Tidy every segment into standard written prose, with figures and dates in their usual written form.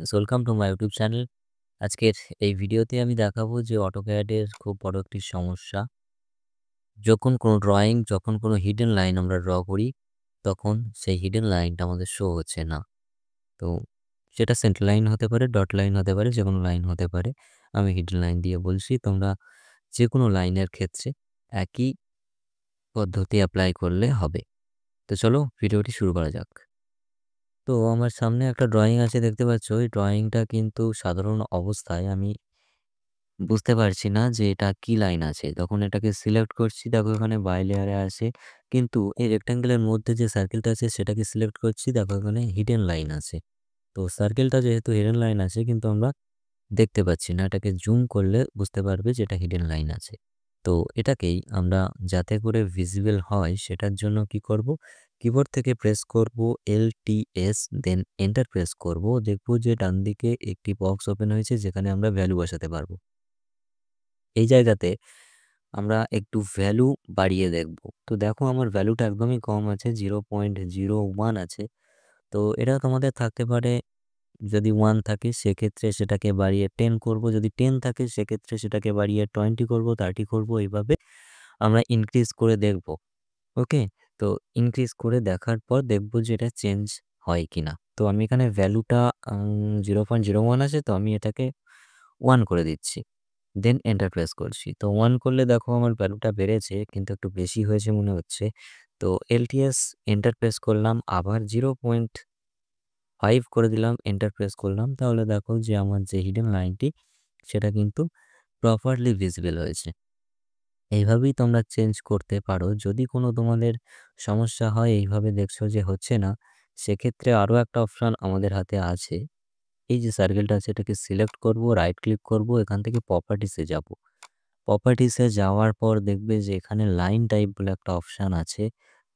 Welcome to my YouTube channel. আজকের এই ভিডিওতে আমি দেখাবো যে অটোক্যাডের খুব বড় একটি সমস্যা। যখন কোনো হিডেন লাইন আমরা ড্র করি, তখন সেই হিডেন লাইনটা আমাদের শো হচ্ছে না। তো সেটা সেন্টার লাইন হতে পারে, ডট লাইন হতে পারে, যেকোনো লাইন হতে পারে। আমি হিডেন লাইন দিয়ে বলছি, তোমরা যেকোনো লাইনের ক্ষেত্রে একই পদ্ধতি অ্যাপ্লাই করলে হবে। তো চলো ভিডিওটি শুরু করা যাক। তো আমার সামনে একটা ড্রয়িং আছে, দেখতে পাচ্ছ। এই ড্রয়িংটা কিন্তু সাধারণ অবস্থায় আমি বুঝতে পারছি না যে এটা কি লাইন আছে। যখন এটাকে সিলেক্ট করছি, দেখো এখানে বাই লেয়ারে আছে। কিন্তু এই রেক্ট্যাঙ্গেলের মধ্যে যে সার্কেলটা আছে সেটাকে সিলেক্ট করছি, দেখো এখানে হিডেন লাইন আছে। তো সার্কেলটা যেহেতু হিডেন লাইন আছে, কিন্তু আমরা দেখতে পাচ্ছি না। এটাকে জুম করলে বুঝতে পারবে যে এটা হিডেন লাইন আছে। তো এটাকেই আমরা যাতে করে ভিজিবল হয় সেটার জন্য কি করব, কিবোর্ড থেকে প্রেস করব LTS, দেন এন্টার প্রেস করব। দেখবো যে ডান দিকে একটি বক্স ওপেন হয়েছে যেখানে আমরা ভ্যালু বসাতে পারবো। এই জায়গাতে আমরা একটু ভ্যালু বাড়িয়ে দেখব। তো দেখো আমার ভ্যালুটা একদমই কম আছে, 0.01 আছে। তো এটা তোমাদের থাকতে পারে, যদি 1 থাকে সেক্ষেত্রে সেটাকে বাড়িয়ে 10 করব, যদি 10 থাকে সেক্ষেত্রে সেটাকে বাড়িয়ে 20 করব, 30 করব। এইভাবে আমরা ইনক্রিজ করে দেখব। ওকে, তো ইনক্রিজ করে দেখার পর দেখব যে এটা চেঞ্জ হয় কিনা। তো আমি এখানে ভ্যালুটা 0.01 আছে, তো আমি এটাকে 1 করে দিচ্ছি, দেন এন্টার প্রেস করছি। তো 1 করলে দেখো আমার ভ্যালুটা বেড়েছে, কিন্তু একটু বেশি হয়েছে মনে হচ্ছে। তো LTS এন্টার প্রেস করলাম, আবার 0.5 করে দিলাম, এন্টার প্রেস করলাম। তাহলে দেখো যে আমার যে হিডেন লাইনটি সেটা কিন্তু প্রপারলি ভিজিবল হয়েছে। এইভাবেই তোমরা চেঞ্জ করতে পারো। যদি কোনো তোমাদের সমস্যা হয়, এইভাবে দেখছো যে হচ্ছে না, সেক্ষেত্রে আরও একটা অপশান আমাদের হাতে আছে। এই যে সার্কেলটা আছে এটাকে সিলেক্ট করব, রাইট ক্লিক করব, এখান থেকে প্রপার্টিসে যাব। প্রপার্টিসে যাওয়ার পর দেখবে যে এখানে লাইন টাইপ বলে একটা অপশান আছে।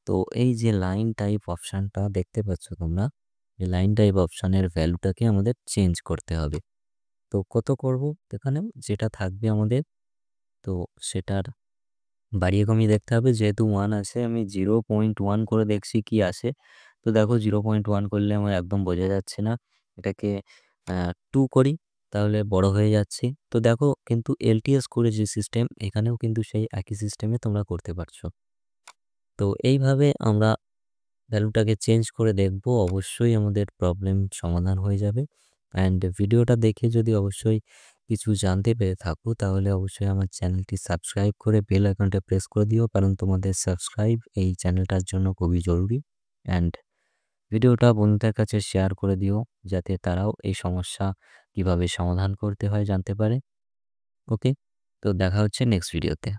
তো এই যে লাইন টাইপ অপশানটা দেখতে পাচ্ছ তোমরা, এই লাইন টাইপ অপশানের ভ্যালুটাকে আমাদের চেঞ্জ করতে হবে। তো কত করব, এখানে যেটা থাকবে আমাদের, তো সেটার বাড়িয়ে কমিয়ে দেখতে হবে। যেহেতু 1 আছে, আমি 0.1 করে দেখছি কি আসে। তো দেখো 0.1 করলে আমার একদম বোঝা যাচ্ছে না। এটাকে 2 করি, তাহলে বড় হয়ে যাচ্ছে। তো দেখো কিন্তু LTS করে যে সিস্টেম, এখানেও কিন্তু সেই একই সিস্টেমে তোমরা করতে পারছো। তো এইভাবে আমরা ভ্যালুটাকে চেঞ্জ করে দেখব, অবশ্যই আমাদের প্রবলেম সমাধান হয়ে যাবে। অ্যান্ড ভিডিওটা দেখে যদি অবশ্যই কিছু জানতে পেরে থাকো, তাহলে অবশ্যই আমার চ্যানেলটি সাবস্ক্রাইব করে বেল আইকনটা প্রেস করে দিও, কারণ তোমাদের সাবস্ক্রাইব এই চ্যানেলটার জন্য খুবই জরুরি। অ্যান্ড ভিডিওটা বন্ধুদের কাছে শেয়ার করে দিও, যাতে তারাও এই সমস্যা কিভাবে সমাধান করতে হয় জানতে পারে। ওকে, তো দেখা হচ্ছে নেক্সট ভিডিওতে।